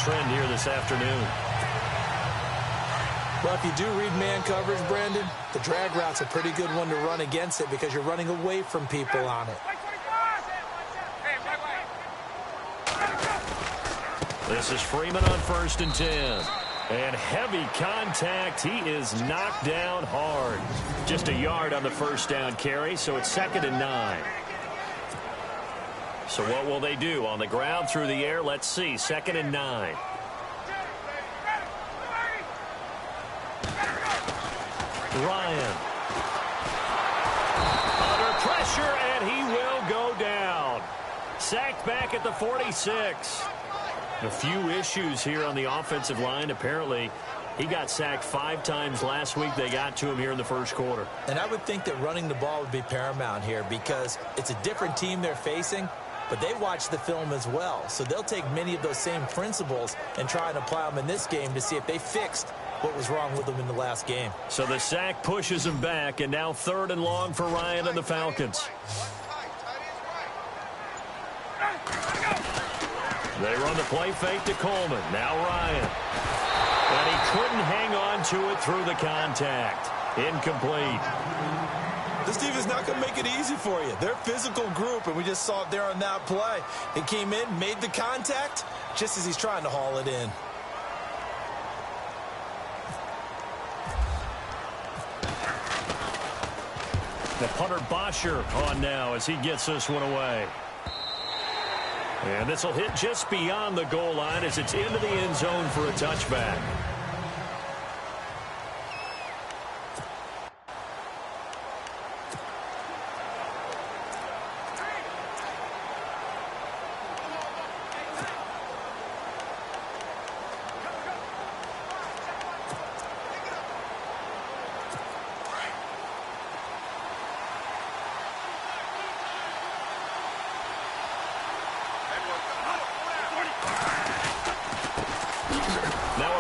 trend here this afternoon. Well, if you do read man coverage, Brandon, the drag route's a pretty good one to run against it because you're running away from people on it. This is Freeman on 1st and 10. And heavy contact. He is knocked down hard. Just a yard on the first down carry, so it's 2nd and 9. So what will they do? On the ground, through the air, let's see. 2nd and 9. Ryan. Under pressure, and he will go down. Sacked back at the 46. A few issues here on the offensive line. Apparently, he got sacked 5 times last week. They got to him here in the first quarter. And I would think that running the ball would be paramount here because it's a different team they're facing, but they watch the film as well. So they'll take many of those same principles and try and apply them in this game to see if they fixed what was wrong with them in the last game. So the sack pushes him back, and now 3rd and long for Ryan and the Falcons. They run the play fake to Coleman. Now Ryan. And he couldn't hang on to it through the contact. Incomplete. This defense is not going to make it easy for you. They're a physical group, and we just saw it there on that play. He came in, made the contact, just as he's trying to haul it in. The punter Bosher on now as he gets this one away. And this will hit just beyond the goal line as it's into the end zone for a touchback.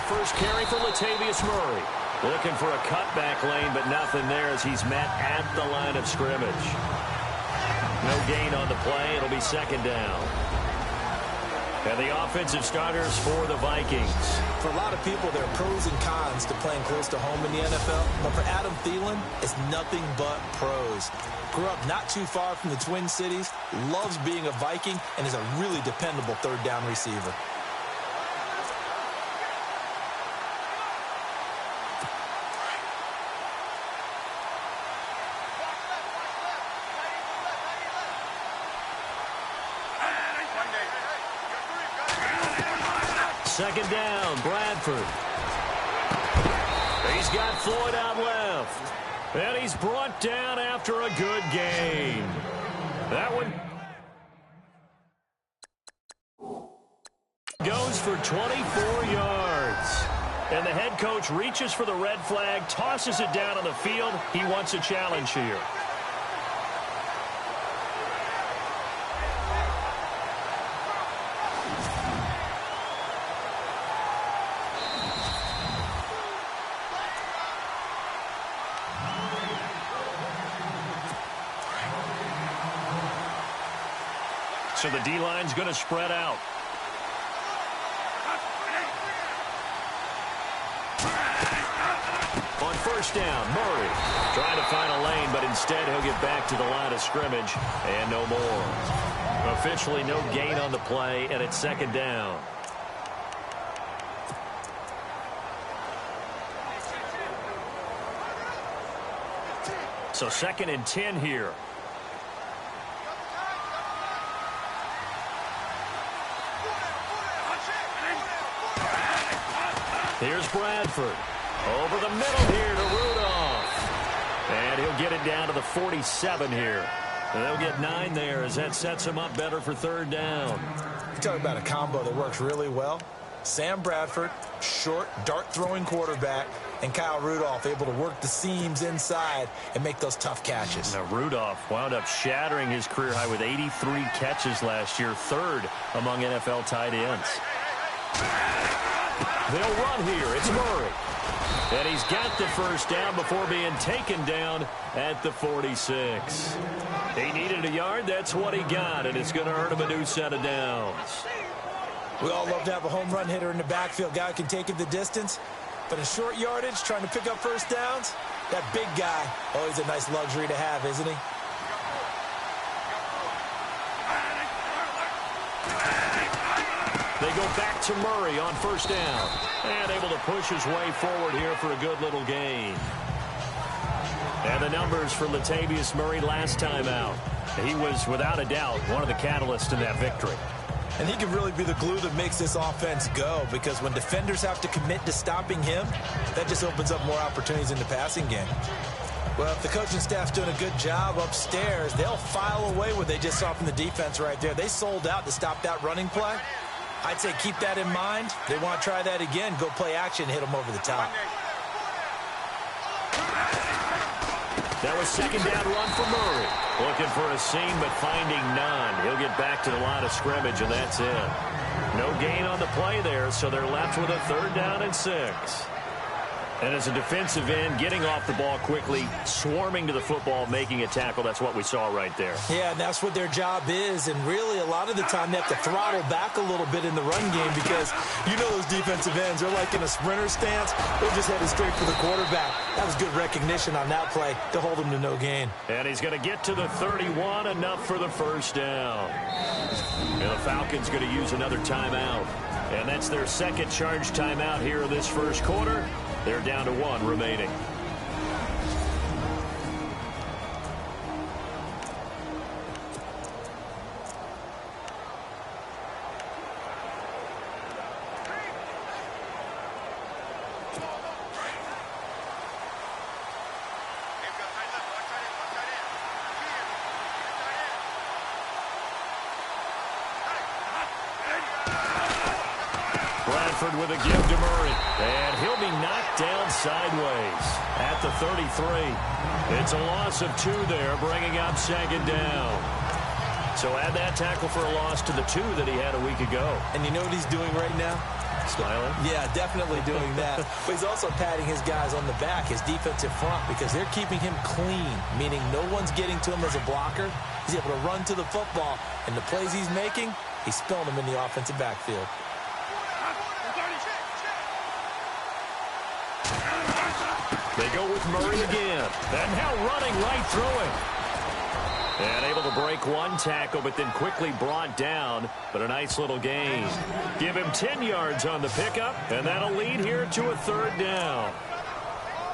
First carry for Latavius Murray. Looking for a cutback lane, but nothing there as he's met at the line of scrimmage. No gain on the play. It'll be 2nd down. And the offensive starters for the Vikings. For a lot of people, there are pros and cons to playing close to home in the NFL. But for Adam Thielen, it's nothing but pros. Grew up not too far from the Twin Cities, loves being a Viking, and is a really dependable 3rd down receiver. Second down, Bradford. He's got Floyd out left. And he's brought down after a good gain. That one goes for 24 yards. And the head coach reaches for the red flag, tosses it down on the field. He wants a challenge here. So the D-line's going to spread out. On 1st down, Murray trying to find a lane, but instead he'll get back to the line of scrimmage and no more. Officially no gain on the play, and it's 2nd down. So 2nd and 10 here. Here's Bradford. Over the middle here to Rudolph. And he'll get it down to the 47 here. And they'll get 9 there as that sets him up better for 3rd down. You talk about a combo that works really well. Sam Bradford, short, dart-throwing quarterback, and Kyle Rudolph able to work the seams inside and make those tough catches. Now, Rudolph wound up shattering his career high with 83 catches last year, 3rd among NFL tight ends. They'll run here. It's Murray. And he's got the first down before being taken down at the 46. He needed a yard. That's what he got, and it's going to earn him a new set of downs. We all love to have a home run hitter in the backfield. Guy who can take it the distance. But in short yardage, trying to pick up first downs, that big guy, always a nice luxury to have, isn't he? They go back to Murray on first down. And able to push his way forward here for a good little gain. And the numbers for Latavius Murray last time out. He was, without a doubt, one of the catalysts in that victory. And he can really be the glue that makes this offense go, because when defenders have to commit to stopping him, that just opens up more opportunities in the passing game. Well, if the coaching staff's doing a good job upstairs, they'll file away what they just saw from the defense right there. They sold out to stop that running play. I'd say keep that in mind. They want to try that again, go play action, hit them over the top. That was second down run for Murray. Looking for a seam, but finding none. He'll get back to the line of scrimmage, and that's it. No gain on the play there, so they're left with a third down and 6. And as a defensive end, getting off the ball quickly, swarming to the football, making a tackle, that's what we saw right there. Yeah, and that's what their job is. And really, a lot of the time, they have to throttle back a little bit in the run game because you know those defensive ends, they're like in a sprinter stance. They're just headed straight for the quarterback. That was good recognition on that play to hold him to no gain. And he's going to get to the 31, enough for the first down. And the Falcons going to use another timeout. And that's their second charge timeout here in this first quarter. They're down to 1 remaining. Bradford with a give to Murray. And he'll be knocked down sideways at the 33. It's a loss of 2 there, bringing up second down. So add that tackle for a loss to the 2 that he had a week ago. And you know what he's doing right now? Smiling? Yeah, definitely doing that. But he's also patting his guys on the back, his defensive front, because they're keeping him clean, meaning no one's getting to him as a blocker. He's able to run to the football, and the plays he's making, he's spilling them in the offensive backfield. They go with Murray again. And now running right through him. And able to break one tackle, but then quickly brought down. But a nice little gain. Give him 10 yards on the pickup, and that'll lead here to a third down.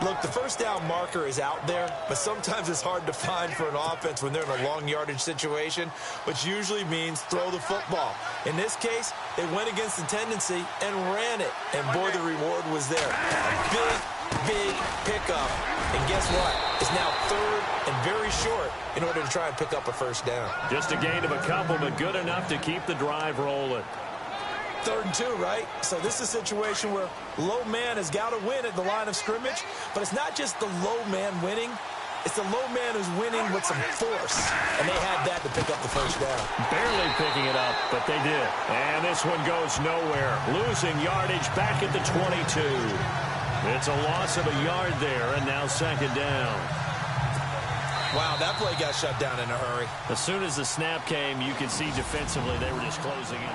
Look, the first down marker is out there, but sometimes it's hard to find for an offense when they're in a long yardage situation, which usually means throw the football. In this case, they went against the tendency and ran it. And boy, the reward was there. A big pickup. And guess what? It's now third and very short in order to try and pick up a first down. Just a gain of a couple, but good enough to keep the drive rolling. 3rd and 2, right? So this is a situation where low man has got to win at the line of scrimmage, but it's not just the low man winning. It's the low man who's winning with some force, and they had that to pick up the first down. Barely picking it up, but they did. And this one goes nowhere. Losing yardage back at the 22. It's a loss of a yard there, and now second down. Wow, that play got shut down in a hurry. As soon as the snap came, you could see defensively they were just closing in.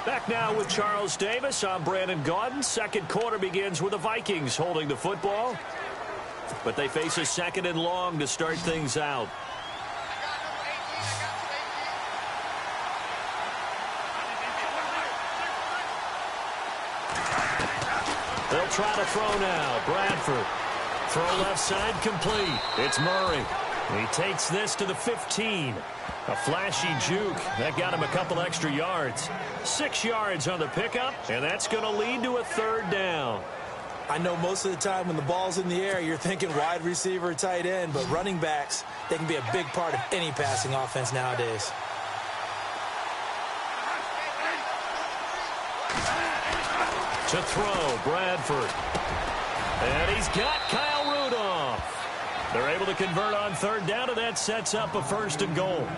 Back now with Charles Davis. I'm Brandon Gaudin. Second quarter begins with the Vikings holding the football. But they face a second and long to start things out. They'll try to throw now. Bradford. Throw left side complete. It's Murray. He takes this to the 15. A flashy juke. That got him a couple extra yards. 6 yards on the pickup, and that's going to lead to a third down. I know most of the time when the ball's in the air, you're thinking wide receiver, tight end, but running backs, they can be a big part of any passing offense nowadays. To throw, Bradford. And he's got Kyle Rudolph. They're able to convert on third down, and that sets up a 1st and goal.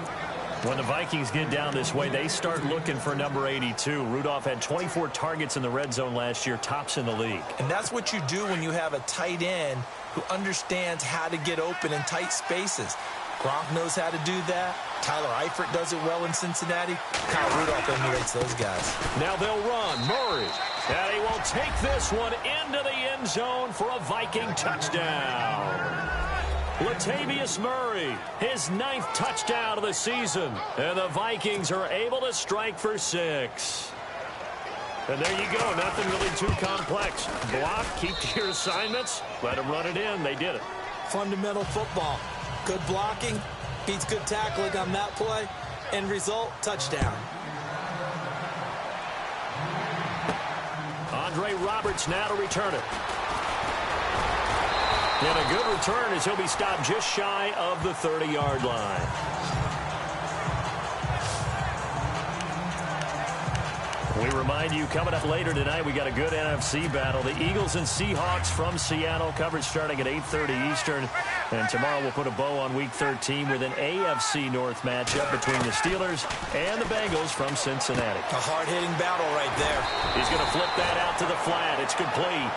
When the Vikings get down this way, they start looking for number 82. Rudolph had 24 targets in the red zone last year, tops in the league. And that's what you do when you have a tight end who understands how to get open in tight spaces. Gronk knows how to do that. Tyler Eifert does it well in Cincinnati. Kyle Rudolph emulates those guys. Now they'll run. Murray. And he will take this one into the end zone for a Viking touchdown. Latavius Murray, his 9th touchdown of the season. And the Vikings are able to strike for 6. And there you go. Nothing really too complex. Block, keep to your assignments, let them run it in. They did it. Fundamental football. Good blocking beats good tackling on that play. End result, touchdown. Andre Roberts now to return it. And a good return as he'll be stopped just shy of the 30-yard line. We remind you, coming up later tonight, we got a good NFC battle. The Eagles and Seahawks from Seattle, coverage starting at 8:30 Eastern. And tomorrow we'll put a bow on Week 13 with an AFC North matchup between the Steelers and the Bengals from Cincinnati. A hard-hitting battle right there. He's going to flip that out to the flat. It's complete.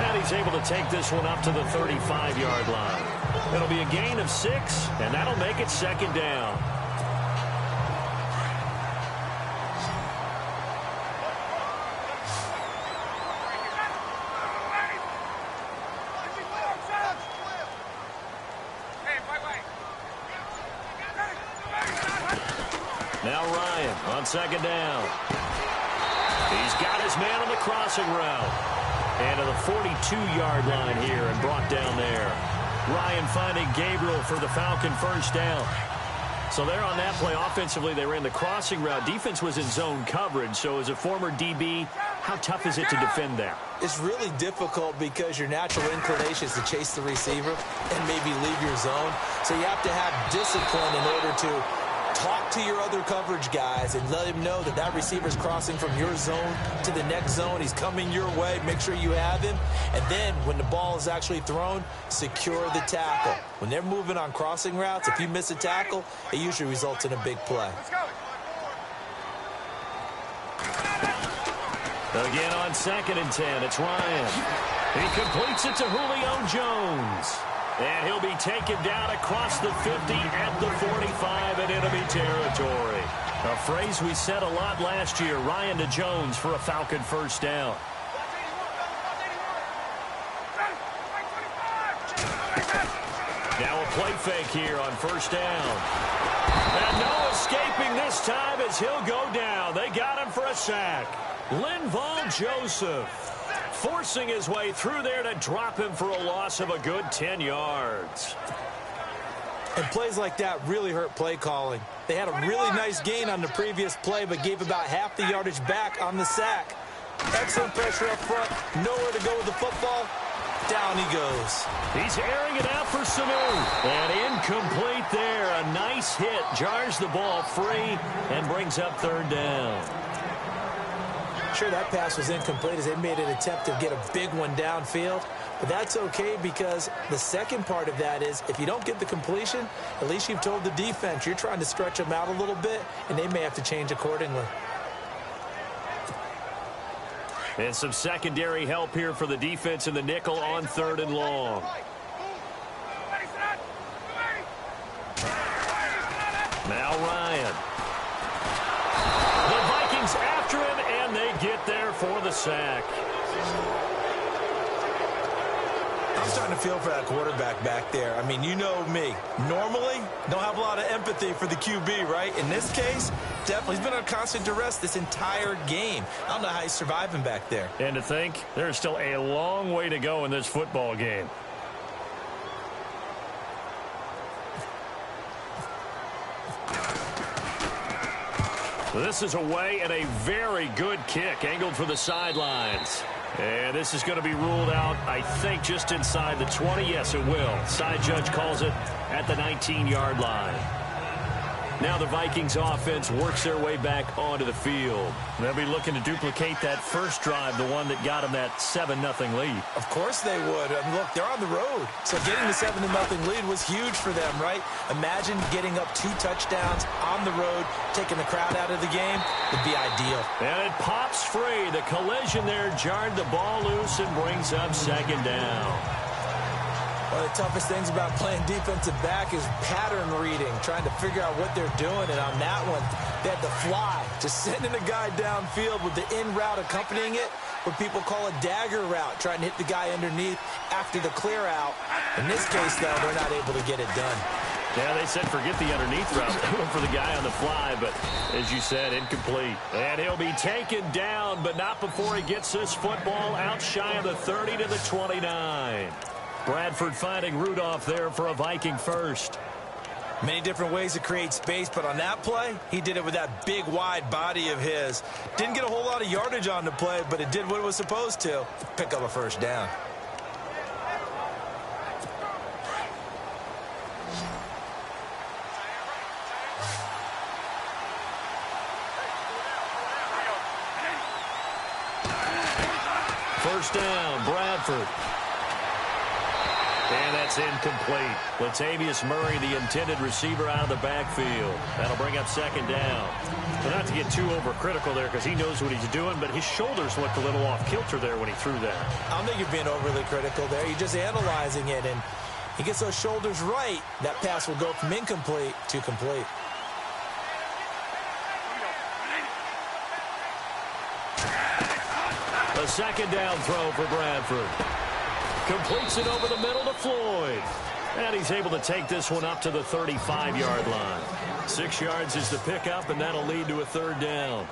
And he's able to take this one up to the 35-yard line. It'll be a gain of 6, and that'll make it 2nd down. Now Ryan on 2nd down. He's got his man on the crossing route. And to the 42-yard line here and brought down there. Ryan finding Gabriel for the Falcon 1st down. So there on that play, offensively, they ran the crossing route. Defense was in zone coverage. So as a former DB, how tough is it to defend that? It's really difficult because your natural inclination is to chase the receiver and maybe leave your zone. So you have to have discipline in order to talk to your other coverage guys and let him know that that receiver's crossing from your zone to the next zone. He's coming your way. Make sure you have him. And then when the ball is actually thrown, secure the tackle. When they're moving on crossing routes, if you miss a tackle, it usually results in a big play. Again on 2nd and 10, it's Ryan. He completes it to Julio Jones. And he'll be taken down across the 50 at the 45 in enemy territory. A phrase we said a lot last year, Ryan to Jones for a Falcon 1st down. Now a play fake here on 1st down. And no escaping this time as he'll go down. They got him for a sack. Linval Joseph forcing his way through there to drop him for a loss of a good 10 yards. And plays like that really hurt play calling. They had a really nice gain on the previous play, but gave about half the yardage back on the sack. Excellent pressure up front. Nowhere to go with the football. Down he goes. He's airing it out for Sanu. And incomplete there. A nice hit. Jars the ball free and brings up 3rd down. Sure, that pass was incomplete as they made an attempt to get a big one downfield. But that's okay because the second part of that is if you don't get the completion, at least you've told the defense you're trying to stretch them out a little bit, and they may have to change accordingly. And some secondary help here for the defense in the nickel on 3rd and long. Now Ryan. The Vikings after him, and they get there for the sack. I'm starting to feel for that quarterback back there. I mean, you know me. Normally, don't have a lot of empathy for the QB, right? In this case, definitely, he's been under constant duress this entire game. I don't know how he's surviving back there. And to think, there's still a long way to go in this football game. This is away and a very good kick, angled for the sidelines. And this is going to be ruled out, I think, just inside the 20. Yes, it will. Side judge calls it at the 19-yard line. Now the Vikings offense works their way back onto the field. They'll be looking to duplicate that first drive, the one that got them that 7-0 lead. Of course they would. I mean, look, they're on the road. So getting the 7-0 lead was huge for them, right? Imagine getting up 2 touchdowns on the road, taking the crowd out of the game would be ideal. And it pops free. The collision there jarred the ball loose and brings up 2nd down. One of the toughest things about playing defensive back is pattern reading, trying to figure out what they're doing. And on that one, they had to fly, just sending a guy downfield with the in route accompanying it, what people call a dagger route, trying to hit the guy underneath after the clear out. In this case, though, they're not able to get it done. Yeah, they said forget the underneath route. They went for the guy on the fly, but as you said, incomplete. And he'll be taken down, but not before he gets this football out shy of the 30 to the 29. Bradford finding Rudolph there for a Viking first. Many different ways to create space, but on that play, he did it with that big, wide body of his. Didn't get a whole lot of yardage on the play, but it did what it was supposed to. Pick up a first down. First down, Bradford. And that's incomplete. Latavius Murray, the intended receiver, out of the backfield. That'll bring up second down. But not to get too overcritical there because he knows what he's doing, but his shoulders looked a little off kilter there when he threw that. I don't think you're being overly critical there. You're just analyzing it, and he gets those shoulders right. That pass will go from incomplete to complete. A second down throw for Bradford. Completes it over the middle to Floyd. And he's able to take this one up to the 35-yard line. 6 yards is the pickup, and that'll lead to a third down.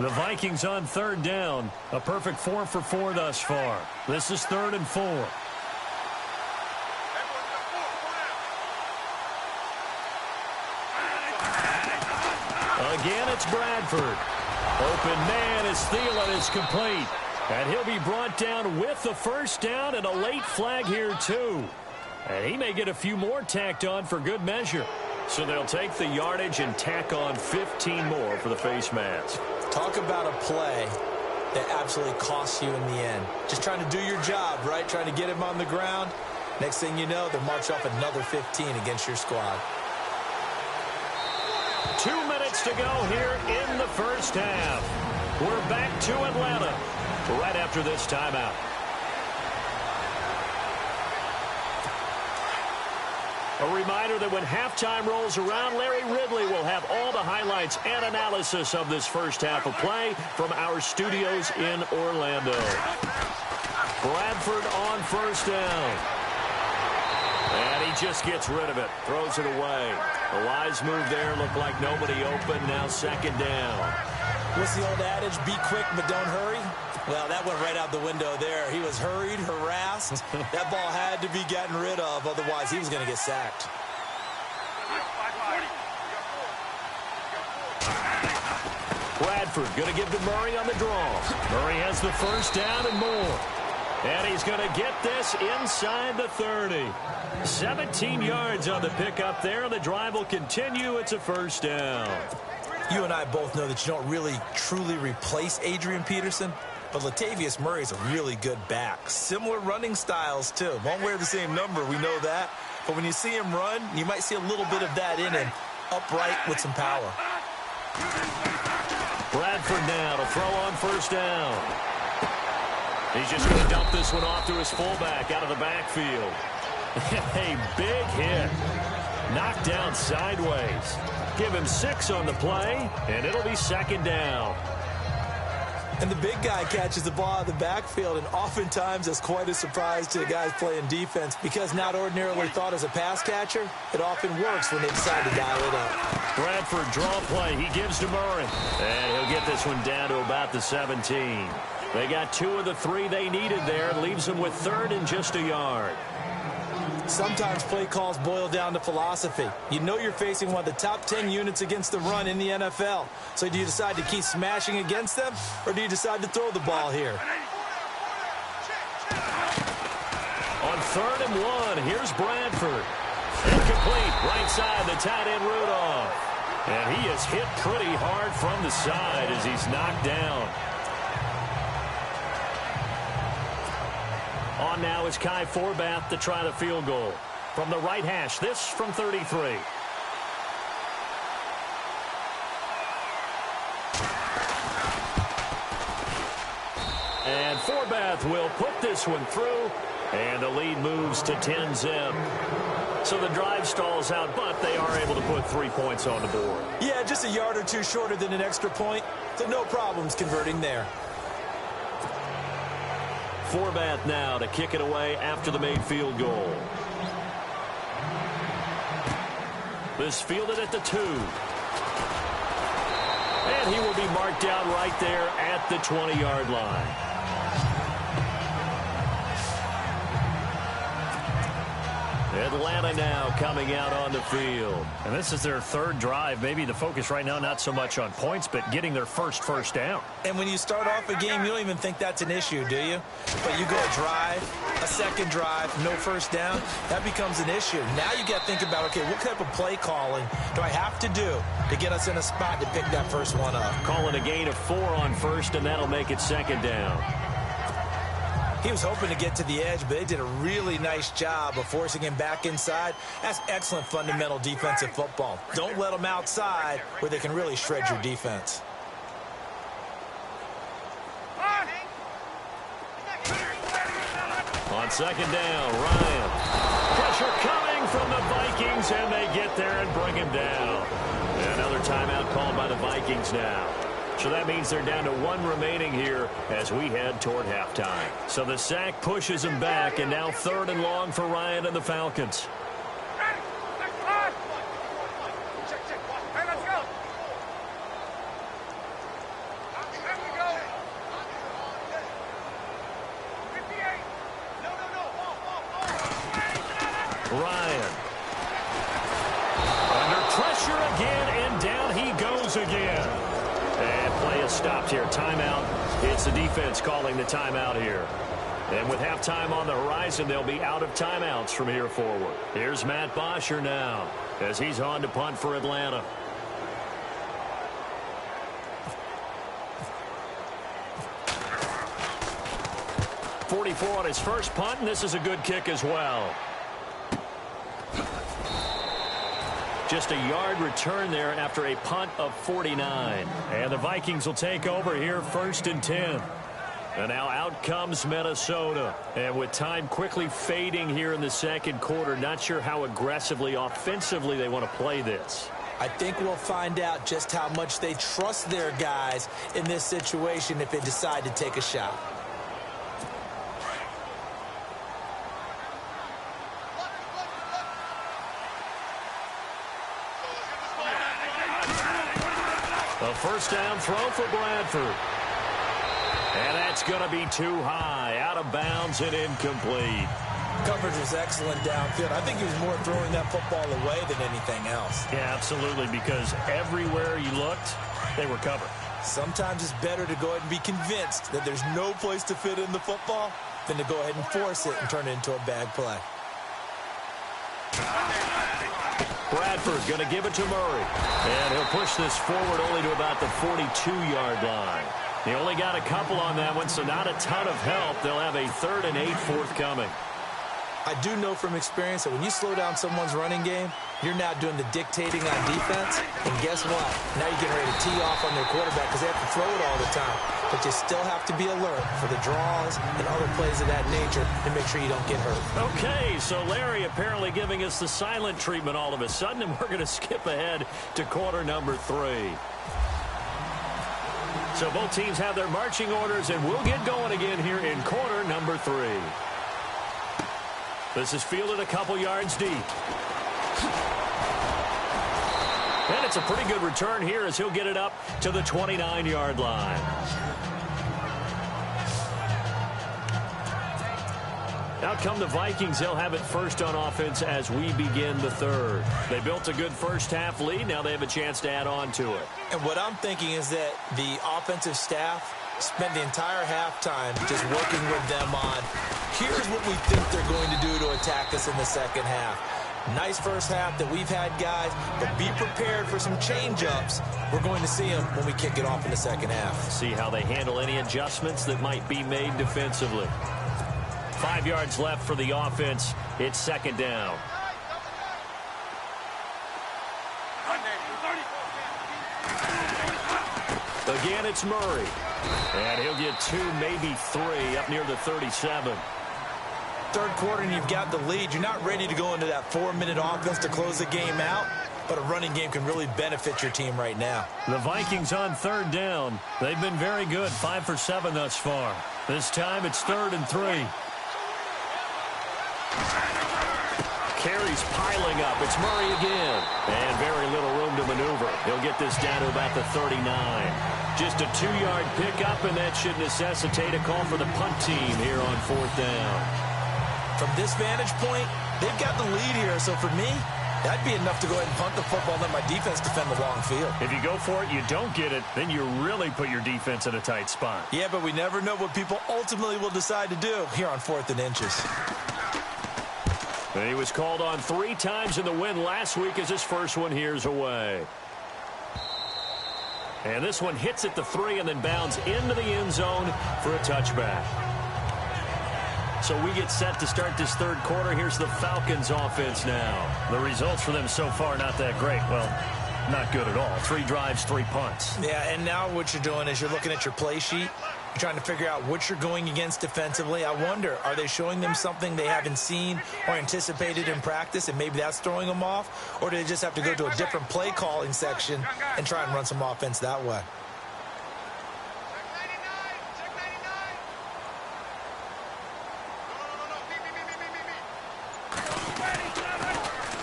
The Vikings on third down. A perfect 4 for 4 thus far. This is 3rd and 4. Again, it's Bradford. Open man is Thielen. It's complete. And he'll be brought down with the first down and a late flag here, too. And he may get a few more tacked on for good measure. So they'll take the yardage and tack on 15 more for the face mask. Talk about a play that absolutely costs you in the end. Just trying to do your job, right? Trying to get him on the ground. Next thing you know, they'll march off another 15 against your squad. 2 minutes to go here in the first half. We're back to Atlanta right after this timeout. A reminder that when halftime rolls around, Larry Ridley will have all the highlights and analysis of this first half of play from our studios in Orlando. Bradford on first down. And he just gets rid of it, throws it away. A wise move there, looked like nobody open, now second down. What's the old adage, be quick but don't hurry? Well, that went right out the window there. He was hurried, harassed. That ball had to be gotten rid of, otherwise he was going to get sacked. Bradford going to give to Murray on the draw. Murray has the first down and more. And he's going to get this inside the 30. 17 yards on the pickup there, and the drive will continue. It's a first down. You and I both know that you don't really, truly replace Adrian Peterson, but Latavius Murray is a really good back. Similar running styles, too. Won't wear the same number, we know that. But when you see him run, you might see a little bit of that in him. Upright with some power. Bradford now to throw on first down. He's just going to dump this one off to his fullback out of the backfield. A big hit. Knocked down sideways. Give him 6 on the play, and it'll be second down. And the big guy catches the ball out of the backfield, and oftentimes that's quite a surprise to the guys playing defense because not ordinarily thought as a pass catcher, it often works when they decide to dial it up. Bradford draw play. He gives to Murray. And he'll get this one down to about the 17. They got 2 of the 3 they needed there. Leaves them with 3rd and just a yard. Sometimes play calls boil down to philosophy. You know you're facing one of the top 10 units against the run in the NFL. So do you decide to keep smashing against them, or do you decide to throw the ball here? On 3rd and 1, here's Bradford. Incomplete, right side, the tight end Rudolph. And he is hit pretty hard from the side as he's knocked down. On now is Kai Forbath to try the field goal. From the right hash, this from 33. And Forbath will put this one through, and the lead moves to 10-zip. So the drive stalls out, but they are able to put 3 points on the board. Yeah, just a yard or two shorter than an extra point, so no problems converting there. Forbath now to kick it away after the made field goal. This fielded at the 2. And he will be marked down right there at the 20-yard line. Atlanta now coming out on the field. And this is their third drive. Maybe the focus right now not so much on points, but getting their first down. And when you start off a game, you don't even think that's an issue, do you? But you go a drive, a second drive, no first down, that becomes an issue. Now you got to think about, okay, what type of play calling do I have to do to get us in a spot to pick that first one up? Calling a gain of 4 on first, and that'll make it second down. He was hoping to get to the edge, but they did a really nice job of forcing him back inside. That's excellent fundamental defensive football. Don't let them outside where they can really shred your defense. On second down, Ryan. Pressure coming from the Vikings, and they get there and bring him down. And another timeout called by the Vikings now. So that means they're down to 1 remaining here as we head toward halftime. So the sack pushes him back, and now 3rd and long for Ryan and the Falcons. Ryan. Under pressure again, and down he goes again. And play is stopped here. Timeout. It's the defense calling the timeout here. And with halftime on the horizon, they'll be out of timeouts from here forward. Here's Matt Bosher now as he's on to punt for Atlanta. .44 on his first punt, and this is a good kick as well. Just a yard return there after a punt of 49. And the Vikings will take over here 1st and 10. And now out comes Minnesota. And with time quickly fading here in the second quarter, not sure how aggressively, offensively they want to play this. I think we'll find out just how much they trust their guys in this situation if they decide to take a shot. A first down throw for Bradford. And that's going to be too high. Out of bounds and incomplete. Coverage was excellent downfield. I think he was more throwing that football away than anything else. Yeah, absolutely, because everywhere you looked, they were covered. Sometimes it's better to go ahead and be convinced that there's no place to fit in the football than to go ahead and force it and turn it into a bad play. Bradford going to give it to Murray. And he'll push this forward only to about the 42-yard line. He only got a couple on that one, so not a ton of help. They'll have a 3rd and 8 forthcoming. I do know from experience that when you slow down someone's running game, you're now doing the dictating on defense. And guess what? Now you're getting ready to tee off on their quarterback because they have to throw it all the time. But you still have to be alert for the draws and other plays of that nature to make sure you don't get hurt. Okay, so Larry apparently giving us the silent treatment all of a sudden, and we're going to skip ahead to quarter number 3. So both teams have their marching orders, and we'll get going again here in quarter number 3. This is fielded a couple yards deep. And it's a pretty good return here as he'll get it up to the 29-yard line. Out come the Vikings. They'll have it first on offense as we begin the 3rd. They built a good first-half lead. Now they have a chance to add on to it. And what I'm thinking is that the offensive staff spent the entire halftime just working with them on, here's what we think they're going to do to attack us in the second half. Nice first half that we've had, guys, but be prepared for some change-ups. We're going to see them when we kick it off in the second half. See how they handle any adjustments that might be made defensively. 5 yards left for the offense. It's second down. Again, it's Murray. And he'll get 2, maybe 3 up near the 37. Third quarter and you've got the lead. You're not ready to go into that 4-minute offense to close the game out, but a running game can really benefit your team right now. The Vikings on third down. They've been very good, 5 for 7 thus far. This time it's 3rd and 3. Carries piling up. It's Murray again. And very little room to maneuver. He'll get this down to about the 39. Just a 2-yard pickup, and that should necessitate a call for the punt team here on 4th down. From this vantage point, they've got the lead here. So for me, that'd be enough to go ahead and punt the football and let my defense defend the long field. If you go for it, you don't get it, then you really put your defense in a tight spot. Yeah, but we never know what people ultimately will decide to do here on 4th and inches. He was called on 3 times in the win last week as his first one here's away. And this one hits at the 3 and then bounds into the end zone for a touchback. So we get set to start this third quarter. Here's the Falcons offense now. The results for them so far not that great. Well, not good at all. 3 drives, 3 punts. Yeah, and now what you're doing is you're looking at your play sheet. You're trying to figure out what you're going against defensively. I wonder, are they showing them something they haven't seen or anticipated in practice, and maybe that's throwing them off? Or do they just have to go to a different play calling section and try and run some offense that way?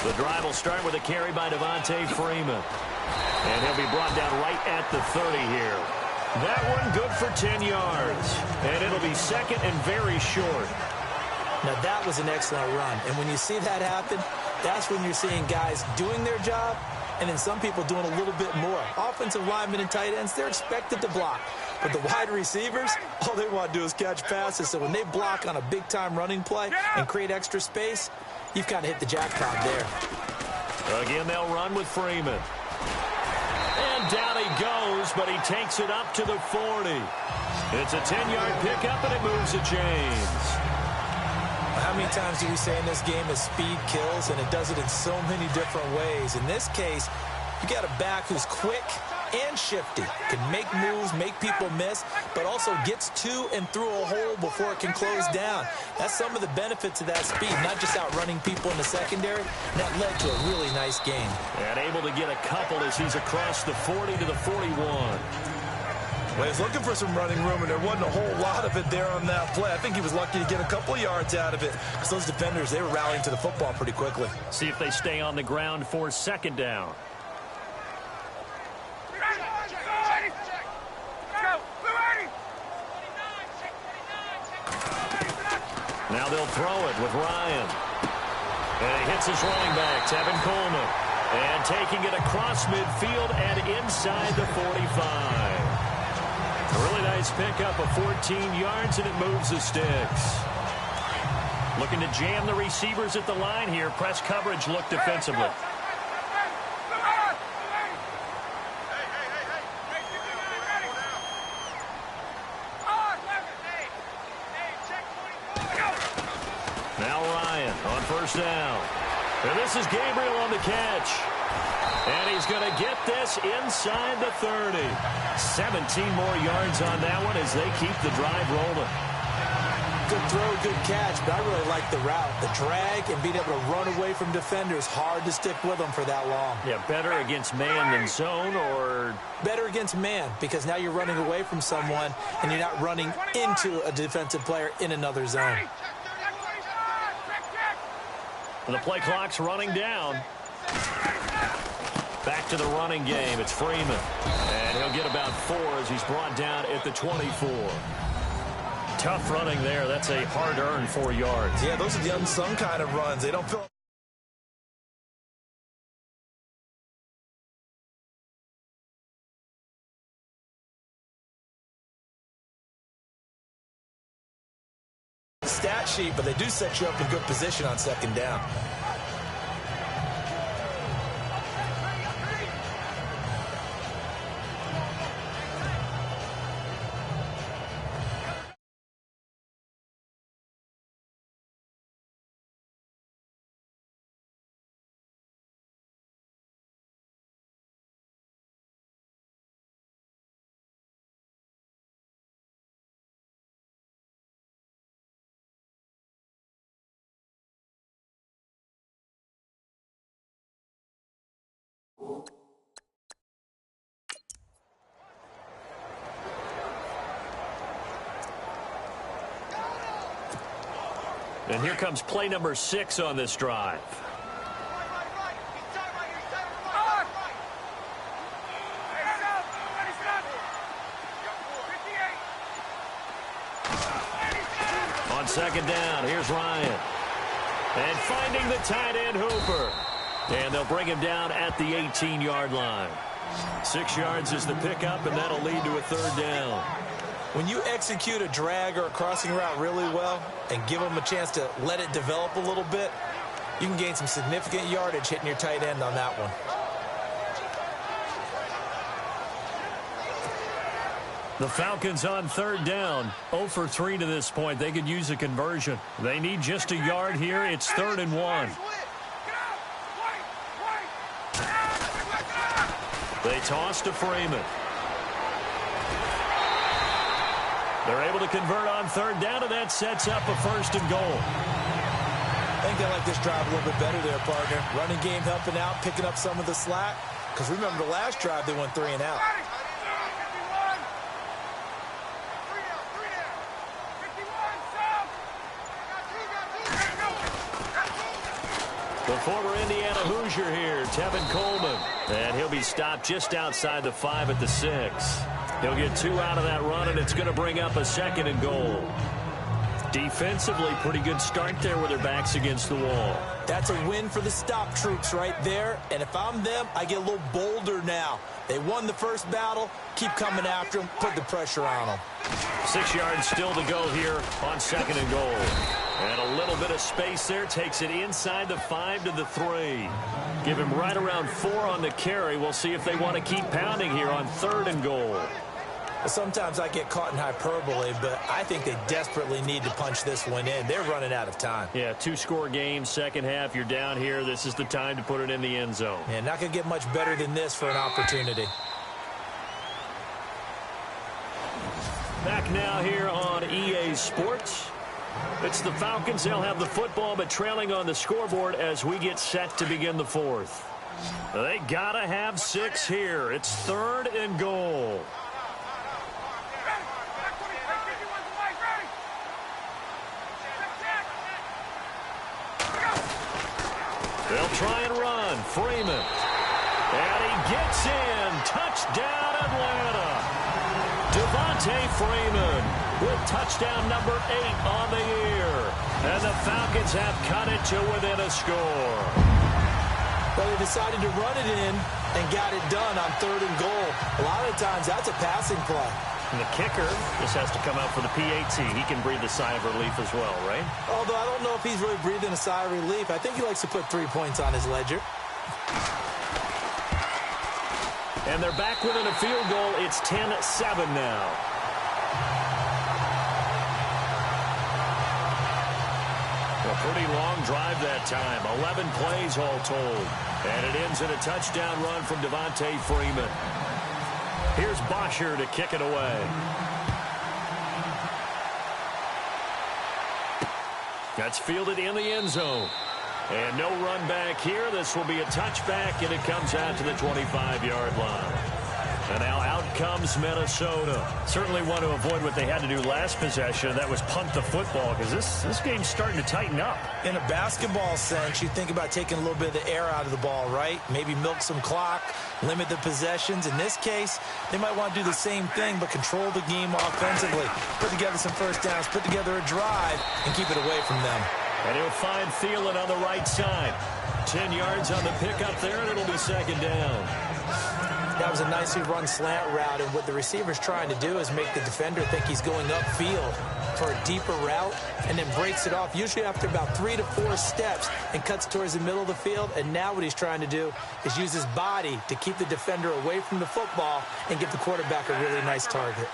The drive will start with a carry by Devontae Freeman. And he'll be brought down right at the 30 here. That one good for 10 yards. And it'll be 2nd and very short. Now, that was an excellent run. And when you see that happen, that's when you're seeing guys doing their job and then some people doing a little bit more. Offensive linemen and tight ends, they're expected to block. But the wide receivers, all they want to do is catch passes. So when they block on a big-time running play and create extra space, you've kind of hit the jackpot there. Again, they'll run with Freeman. And down he goes, but he takes it up to the 40. It's a 10-yard pickup, and it moves the chains. How many times do we say in this game that speed kills, and it does it in so many different ways? In this case, you got a back who's quick and shifty, can make moves, make people miss, but also gets to and through a hole before it can close down. That's some of the benefits of that speed, not just outrunning people in the secondary. That led to a really nice game. And able to get a couple as he's across the 40 to the 41. Well, he's looking for some running room, and there wasn't a whole lot of it there on that play. I think he was lucky to get a couple of yards out of it because those defenders, they were rallying to the football pretty quickly. See if they stay on the ground for 2nd down. Now they'll throw it with Ryan. And he hits his running back, Tevin Coleman. And taking it across midfield and inside the 45. A really nice pickup of 14 yards, and it moves the sticks. Looking to jam the receivers at the line here. Press coverage look defensively. Now Ryan on 1st down. And this is Gabriel on the catch. And he's going to get this inside the 30. 17 more yards on that one as they keep the drive rolling. Good throw, good catch, but I really like the route. The drag and being able to run away from defenders, hard to stick with them for that long. Yeah, better against man than zone, or? Better against man, because now you're running away from someone and you're not running into a defensive player in another zone. The play clock's running down. Back to the running game. It's Freeman. And he'll get about 4 as he's brought down at the 24. Tough running there. That's a hard-earned 4 yards. Yeah, those are the unsung kind of runs. They don't feel... stat sheet, but they do set you up in good position on 2nd down. And here comes play number 6 on this drive. On second down, here's Ryan. And finding the tight end, Hooper. And they'll bring him down at the 18-yard line. 6 yards is the pickup, and that'll lead to a third down. When you execute a drag or a crossing route really well and give them a chance to let it develop a little bit, you can gain some significant yardage hitting your tight end on that one. The Falcons on third down, 0 for 3 to this point. They could use a conversion. They need just a yard here. It's 3rd and 1. They toss to Freeman. They're able to convert on third down, and that sets up a 1st and goal. I think they like this drive a little bit better there, partner. Running game helping out, picking up some of the slack. Because remember the last drive, they went 3 and out. The former Indiana Hoosier here, Tevin Coleman. And he'll be stopped just outside the 5 at the 6. He'll get 2 out of that run, and it's going to bring up a 2nd and goal. Defensively, pretty good start there with their backs against the wall. That's a win for the stop troops right there. And if I'm them, I get a little bolder now. They won the first battle. Keep coming after them. Put the pressure on them. 6 yards still to go here on 2nd and goal. And a little bit of space there. Takes it inside the 5 to the 3. Give him right around 4 on the carry. We'll see if they want to keep pounding here on 3rd and goal. Sometimes I get caught in hyperbole, but I think they desperately need to punch this one in. They're running out of time. Yeah, 2-score game, second half. You're down here. This is the time to put it in the end zone. Yeah, not going to get much better than this for an opportunity. Back now here on EA Sports. It's the Falcons. They'll have the football, but trailing on the scoreboard as we get set to begin the 4th. They got to have 6 here. It's 3rd and goal. They'll try and run. Freeman. And he gets in. Touchdown, Atlanta. Devontae Freeman with touchdown number 8 on the year. And the Falcons have cut it to within a score. Well, they decided to run it in and got it done on 3rd and goal. A lot of times, that's a passing play. And the kicker just has to come out for the PAT. He can breathe a sigh of relief as well, right? Although I don't know if he's really breathing a sigh of relief. I think he likes to put 3 points on his ledger. And they're back within a field goal. It's 10-7 now. A pretty long drive that time. 11 plays all told. And it ends in a touchdown run from Devontae Freeman. Here's Bosher to kick it away. That's fielded in the end zone. And no run back here. This will be a touchback, and it comes out to the 25-yard line. And now out comes Minnesota. Certainly want to avoid what they had to do last possession. That was punt the football, because this game's starting to tighten up. In a basketball sense, you think about taking a little bit of the air out of the ball, right? Maybe milk some clock, limit the possessions. In this case, they might want to do the same thing, but control the game offensively. Put together some first downs, put together a drive, and keep it away from them. And he'll find Thielen on the right side. 10 yards on the pickup there, and it'll be 2nd down. That was a nicely run slant route, and what the receiver's trying to do is make the defender think he's going upfield for a deeper route, and then breaks it off, usually after about 3 to 4 steps, and cuts towards the middle of the field. And now what he's trying to do is use his body to keep the defender away from the football and give the quarterback a really nice target.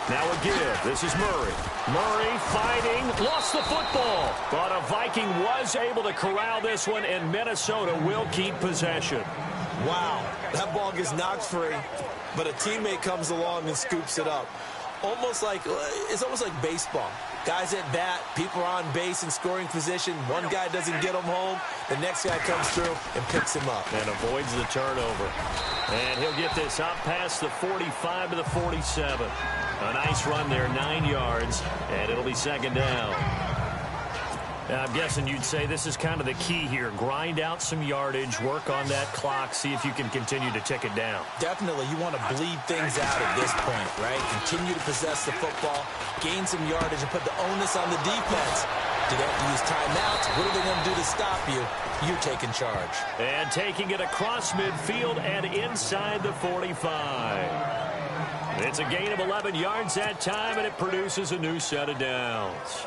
Now a give. This is Murray. Murray fighting. Lost the football. But a Viking was able to corral this one, and Minnesota will keep possession. Wow. That ball gets knocked free, but a teammate comes along and scoops it up. Almost like it's almost like baseball. Guys at bat, people are on base in scoring position. One guy doesn't get him home. The next guy comes through and picks him up. And avoids the turnover. And he'll get this up past the 45 to the 47. A nice run there, 9 yards, and it'll be second down. Now, I'm guessing you'd say this is kind of the key here. Grind out some yardage, work on that clock, see if you can continue to tick it down. Definitely, you want to bleed things out at this point, right? Continue to possess the football, gain some yardage, and put the onus on the defense. Do they have to use timeouts? What are they going to do to stop you? You're taking charge. And taking it across midfield and inside the 45. It's a gain of 11 yards that time, and it produces a new set of downs.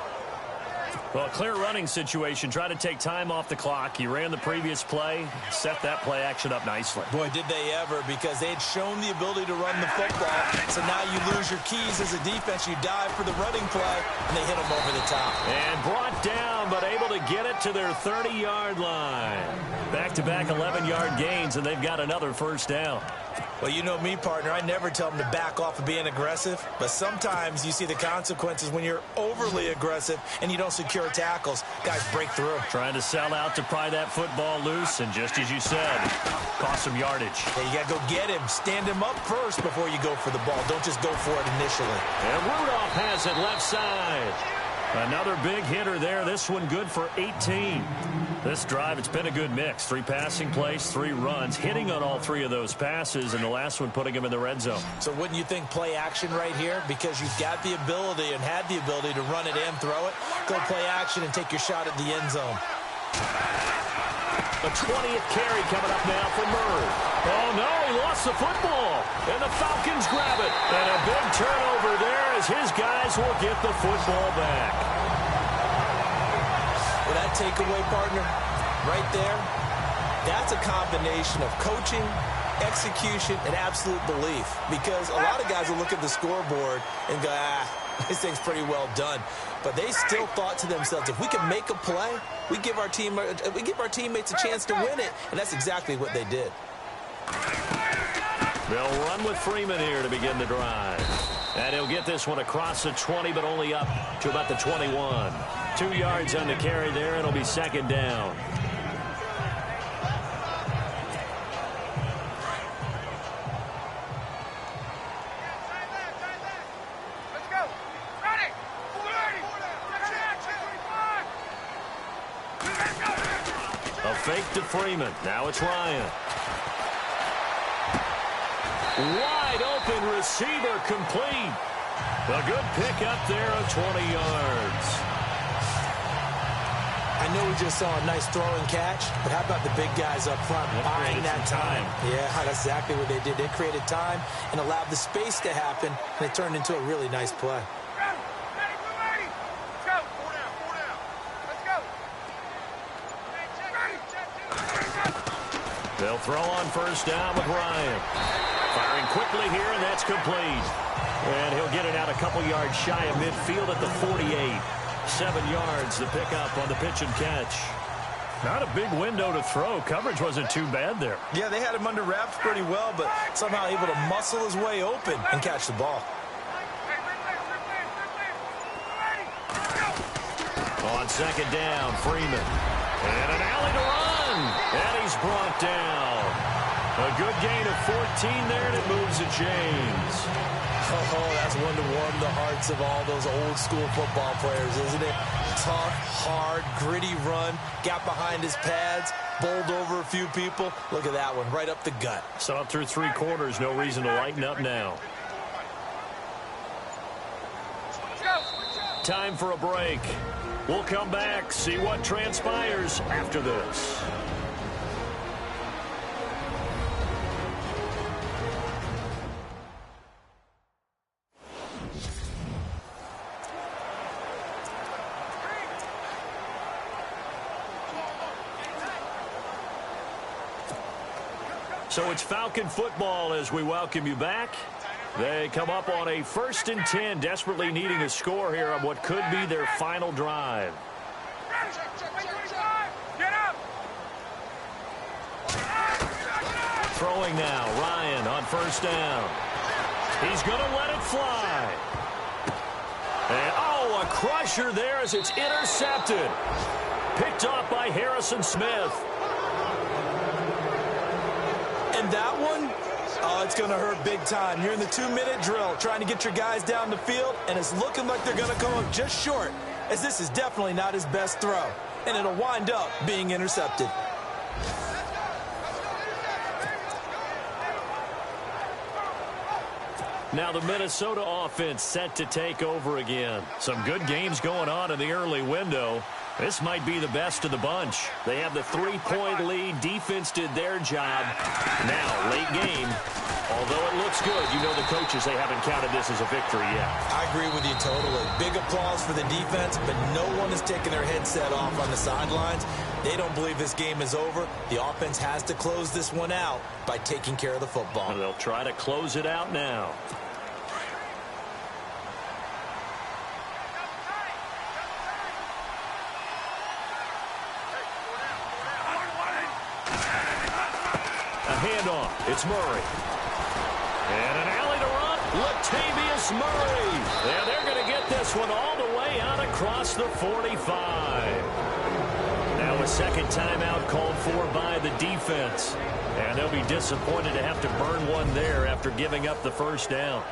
Well, clear running situation. Try to take time off the clock. You ran the previous play, set that play action up nicely. Boy, did they ever, because they had shown the ability to run the football. So now you lose your keys as a defense. You dive for the running play, and they hit them over the top. And brought down, but able to get it to their 30-yard line. Back-to-back 11-yard gains, and they've got another first down. Well, you know me, partner. I never tell them to back off of being aggressive. But sometimes you see the consequences when you're overly aggressive and you don't secure tackles. Guys break through. Trying to sell out to pry that football loose, and just as you said, cost some yardage. Yeah, you got to go get him. Stand him up first before you go for the ball. Don't just go for it initially. And Rudolph has it left side. Another big hitter there. This one good for 18. This drive, it's been a good mix. 3 passing plays, 3 runs, hitting on all 3 of those passes, and the last one putting him in the red zone. So wouldn't you think play action right here? Because you've got the ability and had the ability to run it and throw it. Go play action and take your shot at the end zone. The 20th carry coming up now for Murray. Oh, no, he lost the football. And the Falcons grab it. And a big turnover there as his guys will get the football back. Well, that takeaway, partner, right there, that's a combination of coaching, execution, and absolute belief. Because a lot of guys will look at the scoreboard and go, this thing's pretty well done. But they still thought to themselves, if we can make a play, we give our teammates a chance to win it. And that's exactly what they did. They'll run with Freeman here to begin the drive. And he'll get this one across the 20, but only up to about the 21. 2 yards on the carry there. It'll be second down. A fake to Freeman. Now it's Ryan. Wide open receiver complete. A good pick up there of 20 yards. I know we just saw a nice throw and catch, but how about the big guys up front buying that time? Yeah, that's exactly what they did. They created time and allowed the space to happen, and it turned into a really nice play. They'll throw on first down with Ryan. Firing quickly here, and that's complete. And he'll get it out a couple yards shy of midfield at the 48. 7 yards to pick up on the pitch and catch. Not a big window to throw. Coverage wasn't too bad there. Yeah, they had him under wraps pretty well, but somehow able to muscle his way open and catch the ball. On second down, Freeman. And an alley to run. And he's brought down. A good gain of 14 there, and it moves the chains. Oh, that's one to warm the hearts of all those old school football players, isn't it? Tough, hard, gritty run. Got behind his pads, bowled over a few people. Look at that one, right up the gut. So up through 3 quarters, no reason to lighten up now. Time for a break. We'll come back, see what transpires after this. So it's Falcon football as we welcome you back. They come up on a 1st and 10, desperately needing a score here on what could be their final drive. Throwing now, Ryan on first down. He's going to let it fly. And, oh, a crusher there as it's intercepted. Picked off by Harrison Smith. And that one, oh, it's going to hurt big time. You're in the 2-minute drill trying to get your guys down the field, and it's looking like they're going to come up just short, as this is definitely not his best throw. And it'll wind up being intercepted. Now the Minnesota offense set to take over again. Some good games going on in the early window. This might be the best of the bunch. They have the 3-point lead. Defense did their job. Now, late game, although it looks good, you know the coaches, they haven't counted this as a victory yet. I agree with you totally. Big applause for the defense, but no one is taking their headset off on the sidelines. They don't believe this game is over. The offense has to close this one out by taking care of the football. And they'll try to close it out now. Handoff. It's Murray. And an alley to run. Latavius Murray. And they're going to get this one all the way out across the 45. Now a second timeout called for by the defense. And they'll be disappointed to have to burn one there after giving up the first down.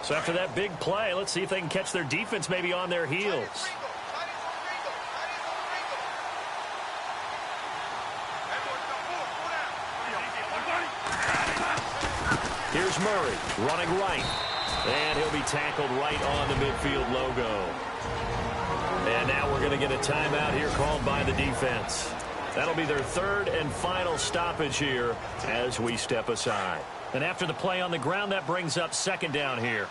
So after that big play, let's see if they can catch their defense maybe on their heels. Here's Murray running right. And he'll be tackled right on the midfield logo. And now we're going to get a timeout here called by the defense. That'll be their third and final stoppage here as we step aside. And after the play on the ground, that brings up second down here.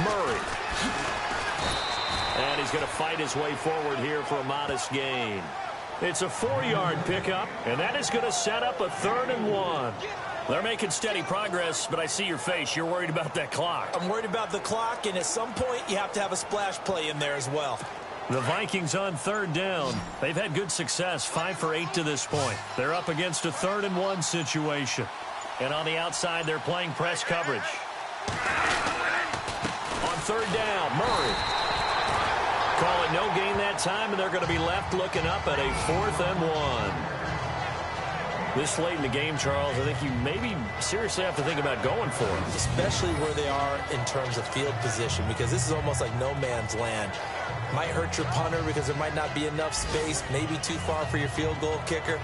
Murray. And he's going to fight his way forward here for a modest gain. It's a 4-yard pickup, and that is going to set up a 3rd and 1. They're making steady progress, but I see your face. You're worried about that clock. I'm worried about the clock, and at some point, you have to have a splash play in there as well. The Vikings on 3rd down. They've had good success, 5 for 8 to this point. They're up against a 3rd and 1 situation. And on the outside, they're playing press coverage. On 3rd down, Murray. Call it no gain that time, and they're going to be left looking up at a 4th and 1. This late in the game, Charles, I think you maybe seriously have to think about going for it. Especially where they are in terms of field position, because this is almost like no man's land. Might hurt your punter because there might not be enough space, maybe too far for your field goal kicker.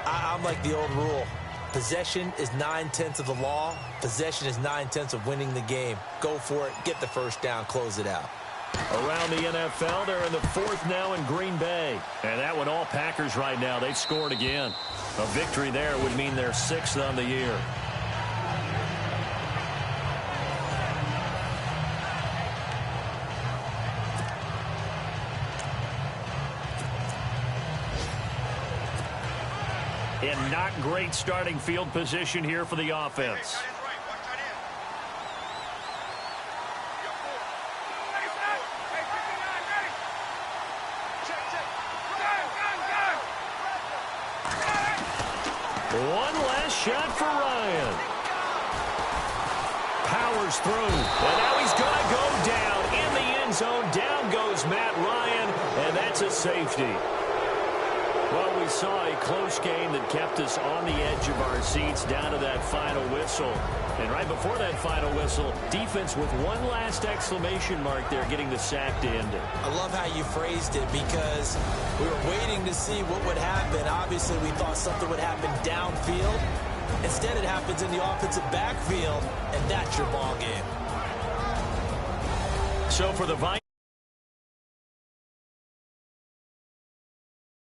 I'm like the old rule. Possession is 9/10 of the law. Possession is 9/10 of winning the game. Go for it. Get the first down. Close it out. Around the NFL, they're in the 4th now in Green Bay. And that one all Packers right now. They've scored again. A victory there would mean they're 6th on the year. And not great starting field position here for the offense. One last shot for Ryan. Powers through. And now he's going to go down in the end zone. Down goes Matt Ryan, and that's a safety. Well, we saw a close game that kept us on the edge of our seats down to that final whistle. And right before that final whistle, defense with one last exclamation mark there, getting the sack to end it. I love how you phrased it, because we were waiting to see what would happen. Obviously, we thought something would happen downfield. Instead, it happens in the offensive backfield, and that's your ball game. So for the Vikings.